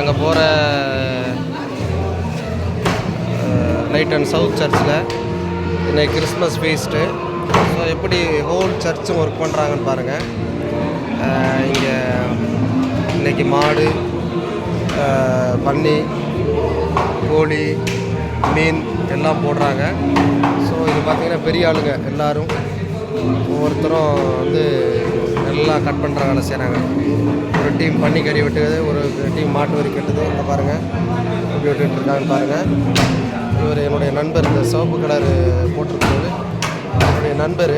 நாங்கள் போகிற light and south சர்ச்சில் இன்றைக்கி கிறிஸ்மஸ் ஃபீஸ்ட்டு. ஸோ எப்படி ஹோல் சர்ச்சும் ஒர்க் பண்ணுறாங்கன்னு பாருங்கள். இங்கே இன்றைக்கி மாடு, பன்னி, கோழி, மீன் எல்லாம் போடுறாங்க. ஸோ இது பார்த்திங்கன்னா பெரிய ஆளுங்க எல்லோரும் ஒவ்வொருத்தரும் வந்து எல்லாம் கட் பண்ணுற வேலை செய்கிறாங்க. ஒரு டீம் பன்னி கறி வெட்டுது, ஒரு டீம் மாட்டு வரி கட்டுது. இங்கே பாருங்கள் எப்படி வெட்டுருக்காங்கன்னு பாருங்கள். இவர் என்னுடைய நண்பர், இந்த சிவப்பு கலர் போட்டிருக்கிறது என்னுடைய நண்பர்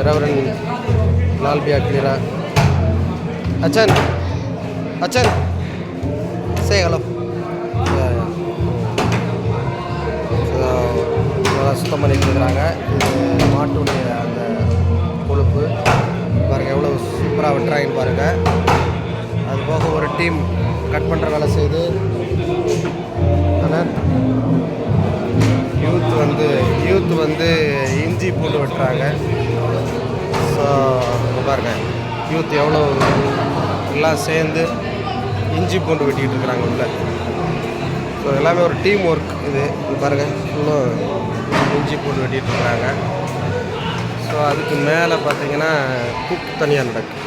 ரெவரன் லால்பியா கிளிரா. அச்சன் அச்சன் சே ஹலோ. சுத்தம் பண்ணிட்டு இருக்கிறாங்க. இது மாட்டுடைய அந்த கொழுப்பு பாருங்கள் எவ்வளோ சூப்பராக வெட்டுறாங்கன்னு பாருங்கள். அது போக ஒரு டீம் கட் பண்ணுற வேலை செய்து. ஆனால் யூத் வந்து இஞ்சி பூண்டு வெட்டுறாங்க. ஸோ பாருங்கள் யூத் எவ்வளோ எல்லாம் சேர்ந்து இஞ்சி பூண்டு வெட்டிக்கிட்டு இருக்கிறாங்க உள்ள. ஸோ எல்லாமே ஒரு டீம் ஒர்க். இது பாருங்கள் ஃபுல்லும் இஞ்சி பூண்டு வெட்டிகிட்டு இருக்கிறாங்க. ஸோ அதுக்கு மேலே பார்த்தீங்கன்னா குக் தனியாக நடக்கும்.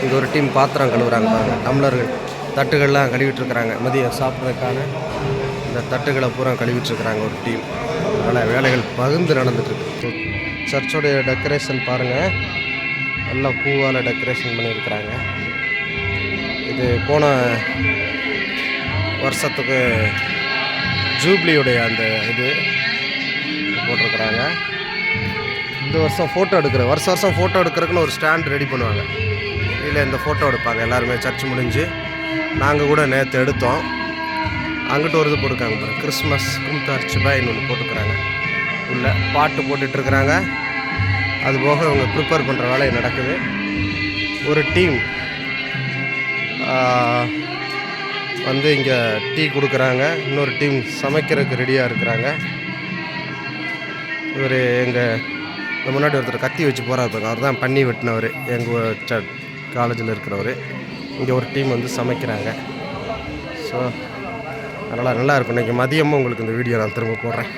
இங்கே ஒரு டீம் பாத்திரம் கழுவுறாங்க பாருங்கள். டம்ளர்கள், தட்டுகள்லாம் கழுவிட்டுருக்குறாங்க. மதியம் சாப்பிட்றதுக்கான இந்த தட்டுகளை பூரா கழுவிட்டுருக்குறாங்க ஒரு டீம். அதனால் வேலைகள் பகிர்ந்து நடந்துட்டுருக்கு. சர்ச்சோடைய டெக்கரேஷன் பாருங்கள், நல்லா பூவால் டெக்கரேஷன் பண்ணியிருக்கிறாங்க. இது போன வருஷத்துக்கு ஜூப்ளியுடைய அந்த இது போட்டிருக்கிறாங்க. இந்த வருஷம் ஃபோட்டோ வருஷம் ஃபோட்டோ எடுக்கிறதுக்குன்னு ஒரு ஸ்டாண்ட் ரெடி பண்ணுவாங்க. இதில் இந்த ஃபோட்டோ எடுப்பாங்க எல்லாருமே. சர்ச் முடிஞ்சு நாங்கள் கூட நேற்று எடுத்தோம். அங்கிட்டு ஒரு இது போட்டுருக்காங்க பாருங்கள், கிறிஸ்மஸ் கும்தார் சிபாயின்னு ஒன்று போட்டுக்கிறாங்க. உள்ள பாட்டு போட்டுட்ருக்குறாங்க. அதுபோக இவங்க ப்ரிப்பேர் பண்ணுற வேலை நடக்குது. ஒரு டீம் வந்து இங்கே டீ கொடுக்குறாங்க. இன்னொரு டீம் சமைக்கிறதுக்கு ரெடியாக இருக்கிறாங்க. இவர் எங்கள் முன்னாடி ஒருத்தர் கத்தி வச்சு போகிறாரு. அவர் தான் பண்ணி வெட்டினவர், எங்கள் காலேஜில் இருக்கிறவர். இங்கே ஒரு டீம் வந்து சமைக்கிறாங்க. ஸோ அதனால் நல்லாயிருக்கும். இன்றைக்கி மதியமும் உங்களுக்கு இந்த வீடியோ நான் திரும்ப போடுறேன்.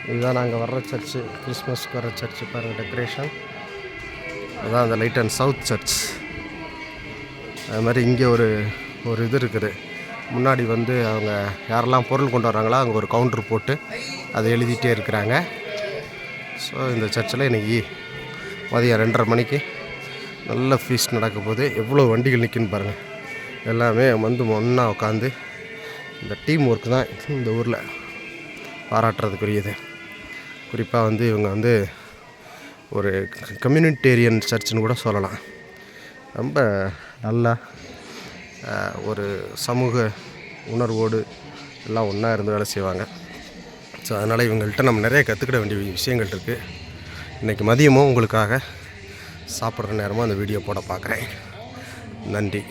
இதுதான் நாங்கள் வர்ற சர்ச்சு, கிறிஸ்மஸ்க்கு வர்ற சர்ச்சு பாருங்கள் டெக்கரேஷன். அதுதான் அந்த லைட் அண்ட் சவுத் சர்ச். அது மாதிரி இங்கே ஒரு இது இருக்குது. முன்னாடி வந்து அவங்க யாரெல்லாம் பொருள் கொண்டு வராங்களோ அங்கே ஒரு கவுண்டர் போட்டு அதை எழுதிட்டே இருக்கிறாங்க. ஸோ இந்த சர்ச்சில் இன்றைக்கி மதியம் 2:30 மணிக்கு நல்ல ஃபீஸ்ட் நடக்க போகுது. எவ்வளோ வண்டிகள் நிற்குன்னு பாருங்கள். எல்லாமே வந்து ஒன்றா உட்காந்து இந்த டீம் ஒர்க் தான் இந்த ஊரில் பாராட்டுறதுக்குரியது. குறிப்பாக வந்து இவங்க வந்து ஒரு கம்யூனிட்டேரியன் சர்ச்சுன்னு கூட சொல்லலாம். ரொம்ப நல்லா ஒரு சமூக உணர்வோடு எல்லாம் ஒன்றா இருந்து வேலை செய்வாங்க. ஸோ அதனால் இவங்கள்ட்ட நம்ம நிறைய கற்றுக்கிட வேண்டிய விஷயங்கள் இருக்குது. இன்றைக்கி மதியமும் உங்களுக்காக சாப்பிட்ற நேரமாக அந்த வீடியோ போட பார்க்குறேன். நன்றி.